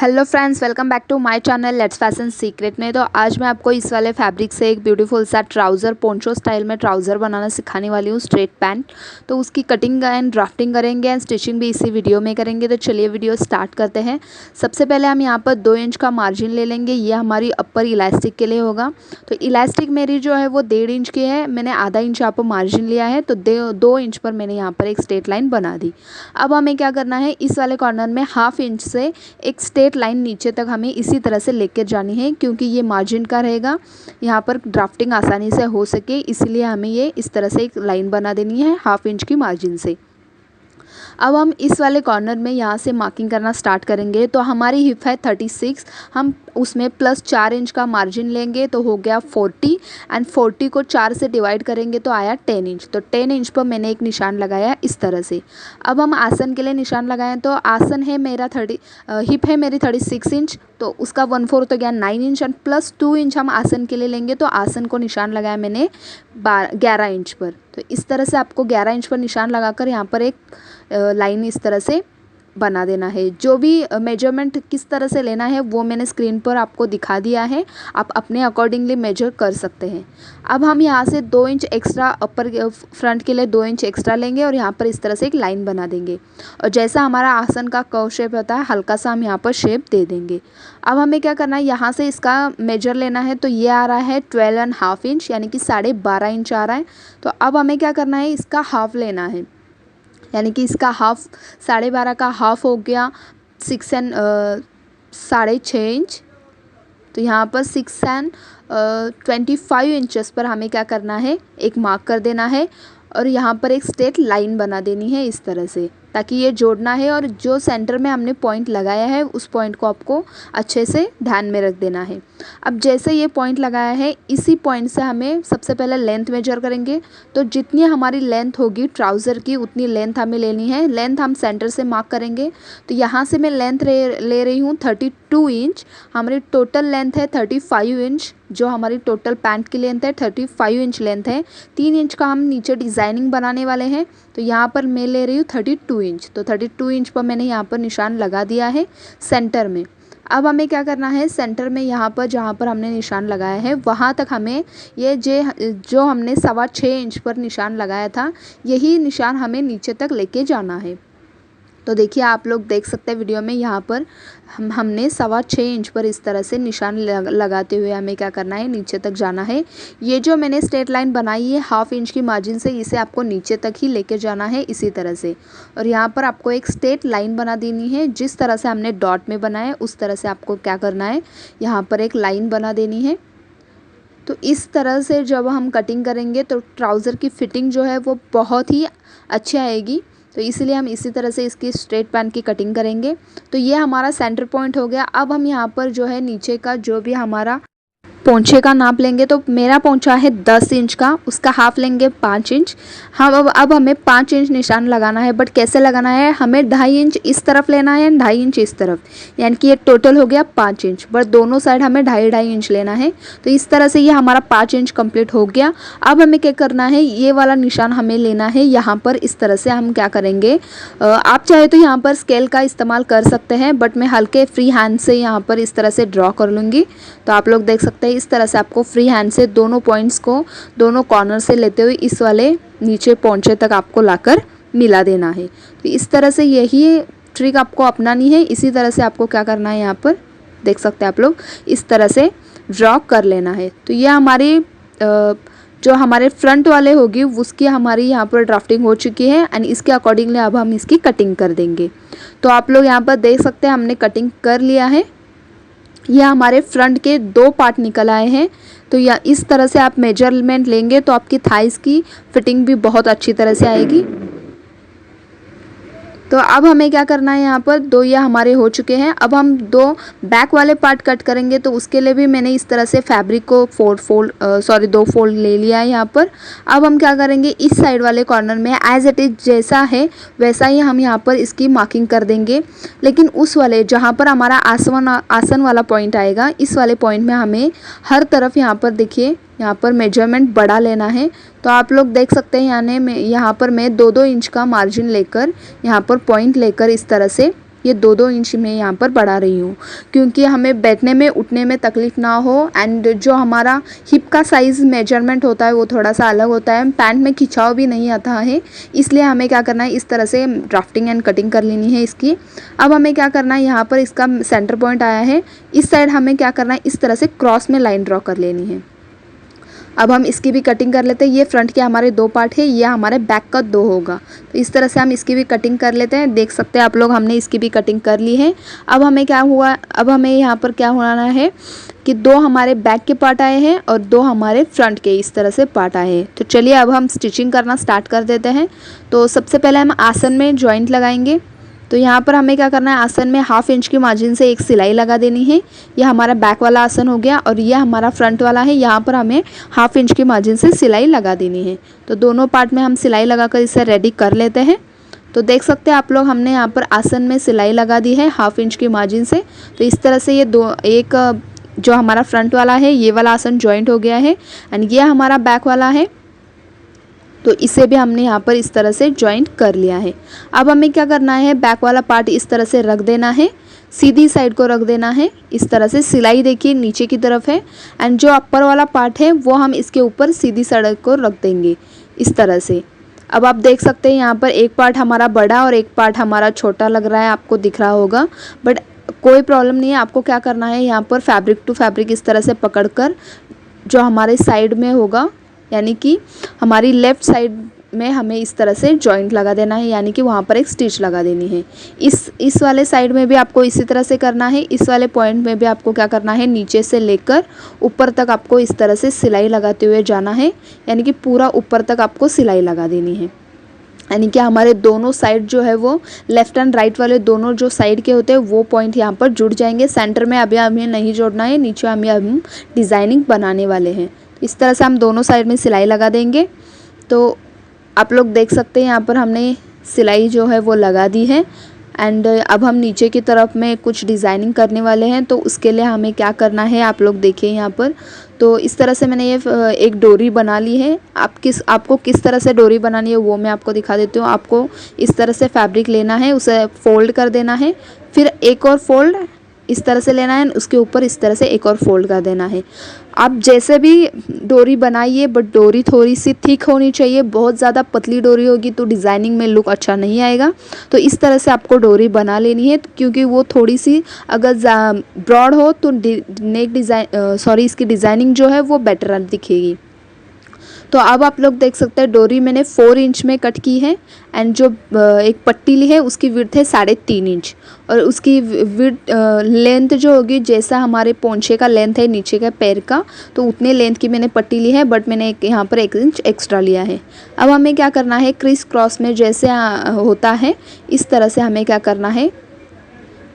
Hello friends, welcome back to my channel let's fashion secret में। तो आज मैं आपको इस वाले फैब्रिक से एक ब्यूटीफुल सा ट्राउज़र पोंचो स्टाइल में ट्राउज़र बनाना सिखाने वाली हूँ, स्ट्रेट पैंट। तो उसकी कटिंग एंड ड्राफ्टिंग करेंगे एंड स्टिचिंग भी इसी वीडियो में करेंगे। तो चलिए वीडियो स्टार्ट करते हैं। सबसे पहले हम यहाँ पर 2 इंच का मार्जिन ले लेंगे। ये हमारी अपर इलास्टिक के लिए होगा। तो इलास्टिक मेरी जो है वो 1.5 इंच की है। मैंने आधा इंच यहाँ पर मार्जिन लिया है, तो 2 इंच पर मैंने यहाँ पर एक स्ट्रेट लाइन बना दी। अब हमें क्या करना है, इस वाले कॉर्नर में 1/2 इंच से एक स्ट्रेट लाइन नीचे तक हमें इसी तरह से लेकर जानी है, क्योंकि ये मार्जिन का रहेगा। यहाँ पर ड्राफ्टिंग आसानी से हो सके, इसलिए हमें ये इस तरह से एक लाइन बना देनी है 1/2 इंच की मार्जिन से। अब हम इस वाले कॉर्नर में यहाँ से मार्किंग करना स्टार्ट करेंगे। तो हमारी हिप है 36, हम उसमें प्लस 4 इंच का मार्जिन लेंगे तो हो गया 40 एंड 40 को 4 से डिवाइड करेंगे तो आया 10 इंच। तो 10 इंच पर मैंने एक निशान लगाया इस तरह से। अब हम आसन के लिए निशान लगाएं, तो आसन है मेरा हिप है मेरी 36 इंच, तो उसका 1/4 तो गया 9 इंच एंड प्लस 2 इंच हम आसन के लिए लेंगे। तो आसन को निशान लगाया मैंने 11 इंच पर। तो इस तरह से आपको 11 इंच पर निशान लगाकर यहाँ पर एक लाइन इस तरह से बना देना है। जो भी मेजरमेंट किस तरह से लेना है वो मैंने स्क्रीन पर आपको दिखा दिया है, आप अपने अकॉर्डिंगली मेजर कर सकते हैं। अब हम यहाँ से 2 इंच एक्स्ट्रा अपर फ्रंट के लिए 2 इंच एक्स्ट्रा लेंगे और यहाँ पर इस तरह से एक लाइन बना देंगे। और जैसा हमारा आसन का कर्व शेप होता है, हल्का सा हम यहाँ पर शेप दे देंगे। अब हमें क्या करना है, यहाँ से इसका मेजर लेना है। तो ये आ रहा है 12.5 इंच, यानी कि 12.5 इंच आ रहा है। तो अब हमें क्या करना है, इसका हाफ लेना है, यानी कि इसका हाफ 12.5 का हाफ हो गया 6 एंड 6.5 इंच। तो यहाँ पर 6 एंड 25 इंचेस पर हमें क्या करना है, एक मार्क कर देना है और यहाँ पर एक स्ट्रेट लाइन बना देनी है इस तरह से, ताकि ये जोड़ना है। और जो सेंटर में हमने पॉइंट लगाया है उस पॉइंट को आपको अच्छे से ध्यान में रख देना है। अब जैसे ये पॉइंट लगाया है, इसी पॉइंट से हमें सबसे पहले लेंथ मेजर करेंगे। तो जितनी हमारी लेंथ होगी ट्राउज़र की, उतनी लेंथ हमें लेनी है। लेंथ हम सेंटर से मार्क करेंगे। तो यहाँ से मैं लेंथ ले रही हूँ 32 इंच। हमारी टोटल लेंथ है 35 इंच। जो हमारी टोटल पैंट की लेंथ है 35 इंच लेंथ है। 3 इंच का हम नीचे डिज़ाइनिंग बनाने वाले हैं। तो यहाँ पर मैं ले रही हूँ 32 इंच। तो 32 इंच पर मैंने यहाँ पर निशान लगा दिया है सेंटर में। अब हमें क्या करना है, सेंटर में यहाँ पर जहाँ पर हमने निशान लगाया है वहाँ तक हमें ये जो हमने 6.25 इंच पर निशान लगाया था, यही निशान हमें नीचे तक लेके जाना है। तो देखिए, आप लोग देख सकते हैं वीडियो में, यहाँ पर हमने 6.25 इंच पर इस तरह से निशान लगाते हुए हमें क्या करना है, नीचे तक जाना है। ये जो मैंने स्ट्रेट लाइन बनाई है 1/2 इंच की मार्जिन से, इसे आपको नीचे तक ही लेके जाना है इसी तरह से। और यहाँ पर आपको एक स्ट्रेट लाइन बना देनी है। जिस तरह से हमने डॉट में बनाया उस तरह से आपको क्या करना है, यहाँ पर एक लाइन बना देनी है। तो इस तरह से जब हम कटिंग करेंगे तो ट्राउज़र की फिटिंग जो है वो बहुत ही अच्छी आएगी। तो इसलिए हम इसी तरह से इसकी स्ट्रेट पैंट की कटिंग करेंगे। तो ये हमारा सेंटर पॉइंट हो गया। अब हम यहाँ पर जो है नीचे का जो भी हमारा पोंछे का नाप लेंगे। तो मेरा पोंछा है 10 इंच का, उसका हाफ लेंगे 5 इंच। हम अब हमें 5 इंच निशान लगाना है, बट कैसे लगाना है, हमें 2.5 इंच इस तरफ लेना है, 2.5 इंच इस तरफ, यानी कि ये टोटल हो गया 5 इंच, बट दोनों साइड हमें 2.5 इंच लेना है। तो इस तरह से ये हमारा 5 इंच कंप्लीट हो गया। अब हमें क्या करना है, ये वाला निशान हमें लेना है। यहाँ पर इस तरह से हम क्या करेंगे, आप चाहे तो यहाँ पर स्केल का इस्तेमाल कर सकते हैं, बट मैं हल्के फ्री हैंड से यहाँ पर इस तरह से ड्रॉ कर लूँगी। तो आप लोग देख सकते हैं, इस तरह से आपको फ्री हैंड से दोनों पॉइंट्स को दोनों कॉर्नर से लेते हुए इस वाले नीचे पोंछे तक आपको लाकर मिला देना है। तो इस तरह से यही ट्रिक आपको अपनानी है। इसी तरह से आपको क्या करना है, यहाँ पर देख सकते हैं आप लोग, इस तरह से ड्रॉ कर लेना है। तो ये हमारी जो हमारे फ्रंट वाले होगी उसकी हमारी यहाँ पर ड्राफ्टिंग हो चुकी है एंड इसके अकॉर्डिंगली अब हम इसकी कटिंग कर देंगे। तो आप लोग यहाँ पर देख सकते हैं, हमने कटिंग कर लिया है। यह हमारे फ्रंट के 2 पार्ट निकल आए हैं। तो या इस तरह से आप मेजरमेंट लेंगे तो आपकी थाइस की फिटिंग भी बहुत अच्छी तरह से आएगी। तो अब हमें क्या करना है, यहाँ पर 2 ये हमारे हो चुके हैं। अब हम 2 बैक वाले पार्ट कट करेंगे। तो उसके लिए भी मैंने इस तरह से फैब्रिक को 2 फोल्ड ले लिया है यहाँ पर। अब हम क्या करेंगे, इस साइड वाले कॉर्नर में एज इट इज़ जैसा है वैसा ही हम यहाँ पर इसकी मार्किंग कर देंगे। लेकिन उस वाले जहाँ पर हमारा आसन वाला पॉइंट आएगा, इस वाले पॉइंट में हमें हर तरफ यहाँ पर देखिए, यहाँ पर मेजरमेंट बड़ा लेना है। तो आप लोग देख सकते हैं, यहाँ पर मैं 2-2 इंच का मार्जिन लेकर यहाँ पर पॉइंट लेकर इस तरह से ये 2-2 इंच में यहाँ पर बढ़ा रही हूँ, क्योंकि हमें बैठने में उठने में तकलीफ़ ना हो। एंड जो हमारा हिप का साइज़ मेजरमेंट होता है वो थोड़ा सा अलग होता है, पैंट में खिंचाव भी नहीं आता है, इसलिए हमें क्या करना है, इस तरह से ड्राफ्टिंग एंड कटिंग कर लेनी है इसकी। अब हमें क्या करना है, यहाँ पर इसका सेंटर पॉइंट आया है, इस साइड हमें क्या करना है, इस तरह से क्रॉस में लाइन ड्रॉ कर लेनी है। अब हम इसकी भी कटिंग कर लेते हैं। ये फ्रंट के हमारे 2 पार्ट है, ये हमारे बैक का 2 होगा, तो इस तरह से हम इसकी भी कटिंग कर लेते हैं। देख सकते हैं आप लोग, हमने इसकी भी कटिंग कर ली है। अब हमें क्या हुआ, अब हमें यहाँ पर क्या होना है कि 2 हमारे बैक के पार्ट आए हैं और 2 हमारे फ्रंट के इस तरह से पार्ट आए हैं। तो चलिए अब हम स्टिचिंग करना स्टार्ट कर देते हैं। तो सबसे पहले हम आसन में जॉइंट लगाएंगे। तो यहाँ पर हमें क्या करना है, आसन में 1/2 इंच की मार्जिन से एक सिलाई लगा देनी है। यह हमारा बैक वाला आसन हो गया और यह हमारा फ्रंट वाला है, यहाँ पर हमें 1/2 इंच की मार्जिन से सिलाई लगा देनी है। तो दोनों पार्ट में हम सिलाई लगाकर इसे रेडी कर लेते हैं। तो देख सकते हैं आप लोग, हमने यहाँ पर आसन में सिलाई लगा दी है 1/2 इंच की मार्जिन से। तो इस तरह से ये एक जो हमारा फ्रंट वाला है ये वाला आसन जॉइंट हो गया है एंड ये हमारा बैक वाला है, तो इसे भी हमने यहाँ पर इस तरह से जॉइंट कर लिया है। अब हमें क्या करना है, बैक वाला पार्ट इस तरह से रख देना है, सीधी साइड को रख देना है इस तरह से। सिलाई देखिए नीचे की तरफ है एंड जो अपर वाला पार्ट है वो हम इसके ऊपर सीधी साइड को रख देंगे इस तरह से। अब आप देख सकते हैं यहाँ पर एक पार्ट हमारा बड़ा और एक पार्ट हमारा छोटा लग रहा है, आपको दिख रहा होगा, बट कोई प्रॉब्लम नहीं है। आपको क्या करना है, यहाँ पर फैब्रिक टू फैब्रिक इस तरह से पकड़कर जो हमारे साइड में होगा, यानी कि हमारी लेफ़्ट साइड में हमें इस तरह से जॉइंट लगा देना है, यानी कि वहाँ पर एक स्टिच लगा देनी है। इस वाले साइड में भी आपको इसी तरह से करना है। इस वाले पॉइंट में भी आपको क्या करना है, नीचे से लेकर ऊपर तक आपको इस तरह से सिलाई लगाते हुए जाना है, यानी कि पूरा ऊपर तक आपको सिलाई लगा देनी है। यानी कि हमारे दोनों साइड जो है वो लेफ़्ट एंड राइट वाले दोनों जो साइड के होते हैं वो पॉइंट यहाँ पर जुड़ जाएंगे। सेंटर में अभी हमें नहीं जोड़ना है, नीचे हम डिज़ाइनिंग बनाने वाले हैं। इस तरह से हम दोनों साइड में सिलाई लगा देंगे। तो आप लोग देख सकते हैं यहाँ पर हमने सिलाई जो है वो लगा दी है एंड अब हम नीचे की तरफ में कुछ डिज़ाइनिंग करने वाले हैं। तो उसके लिए हमें क्या करना है, आप लोग देखिए यहाँ पर। तो इस तरह से मैंने ये एक डोरी बना ली है। आपको किस तरह से डोरी बनानी है वो मैं आपको दिखा देती हूँ। आपको इस तरह से फैब्रिक लेना है, उसे फोल्ड कर देना है, फिर एक और फोल्ड इस तरह से लेना है, उसके ऊपर इस तरह से एक और फोल्ड कर देना है। आप जैसे भी डोरी बनाइए, बट डोरी थोड़ी सी थिक होनी चाहिए। बहुत ज़्यादा पतली डोरी होगी तो डिज़ाइनिंग में लुक अच्छा नहीं आएगा। तो इस तरह से आपको डोरी बना लेनी है, क्योंकि वो थोड़ी सी अगर ब्रॉड हो तो इसकी डिज़ाइनिंग जो है वो बेटर दिखेगी। तो अब आप लोग देख सकते हैं डोरी मैंने 4 इंच में कट की है एंड जो एक पट्टी ली है उसकी विड्थ है 3.5 इंच और उसकी लेंथ जो होगी, जैसा हमारे पोंछे का लेंथ है नीचे का पैर का, तो उतने लेंथ की मैंने पट्टी ली है, बट मैंने यहाँ पर 1 इंच एक्स्ट्रा लिया है। अब हमें क्या करना है, क्रिस क्रॉस में जैसे होता है इस तरह से हमें क्या करना है,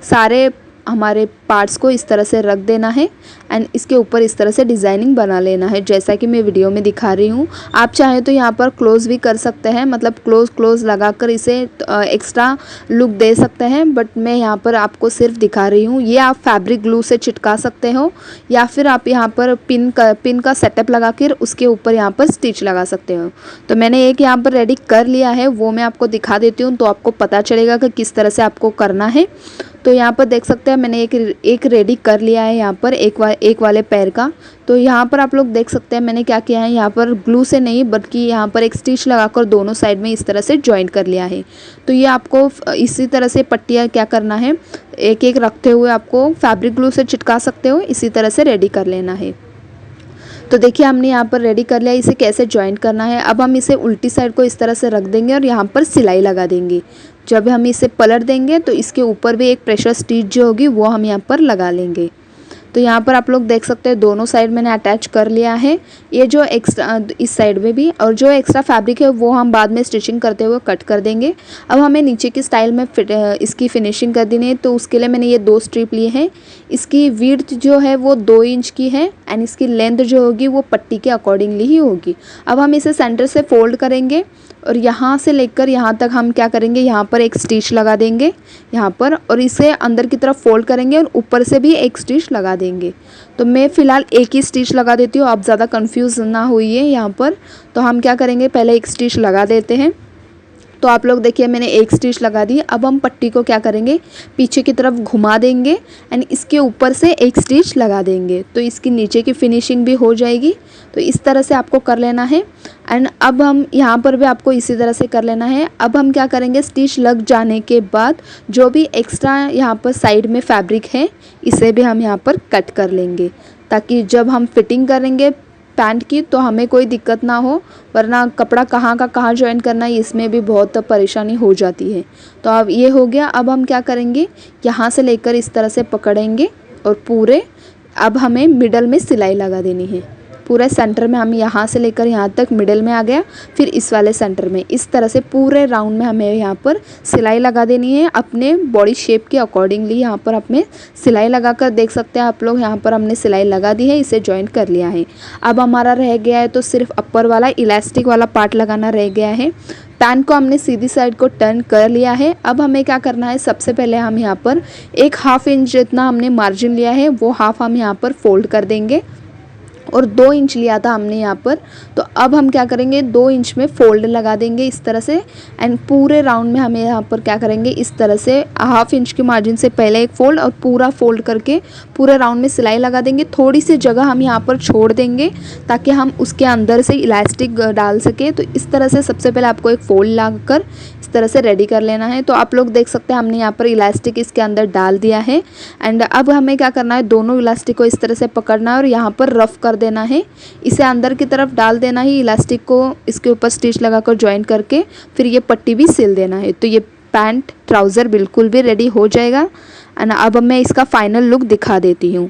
सारे हमारे पार्ट्स को इस तरह से रख देना है एंड इसके ऊपर इस तरह से डिज़ाइनिंग बना लेना है, जैसा कि मैं वीडियो में दिखा रही हूँ। आप चाहें तो यहाँ पर क्लोज भी कर सकते हैं, मतलब क्लोज लगाकर इसे एक्स्ट्रा लुक दे सकते हैं, बट मैं यहाँ पर आपको सिर्फ दिखा रही हूँ। ये आप फैब्रिक ग्लू से चिटका सकते हो या फिर आप यहाँ पर पिन का सेटअप लगा कर उसके ऊपर यहाँ पर स्टिच लगा सकते हो। तो मैंने एक यहाँ पर रेडी कर लिया है, वो मैं आपको दिखा देती हूँ तो आपको पता चलेगा कि किस तरह से आपको करना है। तो यहाँ पर देख सकते हैं मैंने एक रेडी कर लिया है यहाँ पर एक वाले पैर का। तो यहाँ पर आप लोग देख सकते हैं मैंने क्या किया है, यहाँ पर ग्लू से नहीं बल्कि यहाँ पर एक स्टिच लगाकर दोनों साइड में इस तरह से जॉइंट कर लिया है। तो ये आपको इसी तरह से पट्टियाँ क्या करना है, एक एक रखते हुए आपको फैब्रिक ग्लू से चिटका सकते हो, इसी तरह से रेडी कर लेना है। तो देखिए हमने यहाँ पर रेडी कर लिया, इसे कैसे जॉइंट करना है। अब हम इसे उल्टी साइड को इस तरह से रख देंगे और यहाँ पर सिलाई लगा देंगे। जब हम इसे पलट देंगे तो इसके ऊपर भी एक प्रेशर स्टिच जो होगी वो हम यहाँ पर लगा लेंगे। तो यहाँ पर आप लोग देख सकते हैं दोनों साइड मैंने अटैच कर लिया है। ये जो एक्स्ट्रा इस साइड में भी, और जो एक्स्ट्रा फैब्रिक है वो हम बाद में स्टिचिंग करते हुए कट कर देंगे। अब हमें नीचे की स्टाइल में इसकी फिनिशिंग कर देनी है। तो उसके लिए मैंने ये 2 स्ट्रिप लिए हैं। इसकी विड्थ जो है वो 2 इंच की है एंड इसकी लेंथ जो होगी वो पट्टी के अकॉर्डिंगली ही होगी। अब हम इसे सेंटर से फोल्ड करेंगे और यहाँ से लेकर यहाँ तक हम क्या करेंगे, यहाँ पर एक स्टिच लगा देंगे यहाँ पर, और इसे अंदर की तरफ फोल्ड करेंगे और ऊपर से भी एक स्टिच लगा देंगे। तो मैं फ़िलहाल एक ही स्टिच लगा देती हूँ, आप ज़्यादा कंफ्यूज ना होइए यहाँ पर। तो हम क्या करेंगे, पहले एक स्टिच लगा देते हैं तो आप लोग देखिए मैंने एक स्टिच लगा दी। अब हम पट्टी को क्या करेंगे, पीछे की तरफ घुमा देंगे एंड इसके ऊपर से एक स्टिच लगा देंगे, तो इसकी नीचे की फिनिशिंग भी हो जाएगी। तो इस तरह से आपको कर लेना है। एंड अब हम यहाँ पर भी आपको इसी तरह से कर लेना है। अब हम क्या करेंगे, स्टिच लग जाने के बाद जो भी एक्स्ट्रा यहाँ पर साइड में फैब्रिक है इसे भी हम यहाँ पर कट कर लेंगे, ताकि जब हम फिटिंग करेंगे पैंट की तो हमें कोई दिक्कत ना हो, वरना कपड़ा कहाँ का कहाँ जॉइन करना है इसमें भी बहुत परेशानी हो जाती है। तो अब ये हो गया। अब हम क्या करेंगे, यहाँ से लेकर इस तरह से पकड़ेंगे और पूरे अब हमें मिडल में सिलाई लगा देनी है। पूरे सेंटर में हम यहाँ से लेकर यहाँ तक मिडल में आ गया, फिर इस वाले सेंटर में इस तरह से पूरे राउंड में हमें यहाँ पर सिलाई लगा देनी है। अपने बॉडी शेप के अकॉर्डिंगली यहाँ पर हमें सिलाई लगाकर देख सकते हैं आप लोग, यहाँ पर हमने सिलाई लगा दी है, इसे जॉइन कर लिया है। अब हमारा रह गया है तो सिर्फ अपर वाला इलास्टिक वाला पार्ट लगाना रह गया है। पैंट को हमने सीधी साइड को टर्न कर लिया है। अब हमें क्या करना है, सबसे पहले हम यहाँ पर एक हाफ इंच जितना हमने मार्जिन लिया है वो हाफ हम यहाँ पर फोल्ड कर देंगे, और 2 इंच लिया था हमने यहाँ पर। तो अब हम क्या करेंगे, 2 इंच में फोल्ड लगा देंगे इस तरह से। एंड पूरे राउंड में हमें यहाँ पर क्या करेंगे, इस तरह से हाफ इंच के मार्जिन से पहले एक फोल्ड और पूरा फोल्ड करके पूरे राउंड में सिलाई लगा देंगे। थोड़ी सी जगह हम यहाँ पर छोड़ देंगे ताकि हम उसके अंदर से इलास्टिक डाल सके। तो इस तरह से सबसे पहले आपको एक फोल्ड लगाकर इस तरह से रेडी कर लेना है। तो आप लोग देख सकते हैं हमने यहाँ पर इलास्टिक इसके अंदर डाल दिया है। एंड अब हमें क्या करना है, दोनों इलास्टिक को इस तरह से पकड़ना है और यहाँ पर रफ कर देना है, इसे अंदर की तरफ डाल देना है, इलास्टिक को इसके ऊपर स्टिच लगाकर ज्वाइन करके फिर ये पट्टी भी सिल देना है। तो ये पैंट ट्राउज़र बिल्कुल भी रेडी हो जाएगा। एंड अब मैं इसका फाइनल लुक दिखा देती हूँ।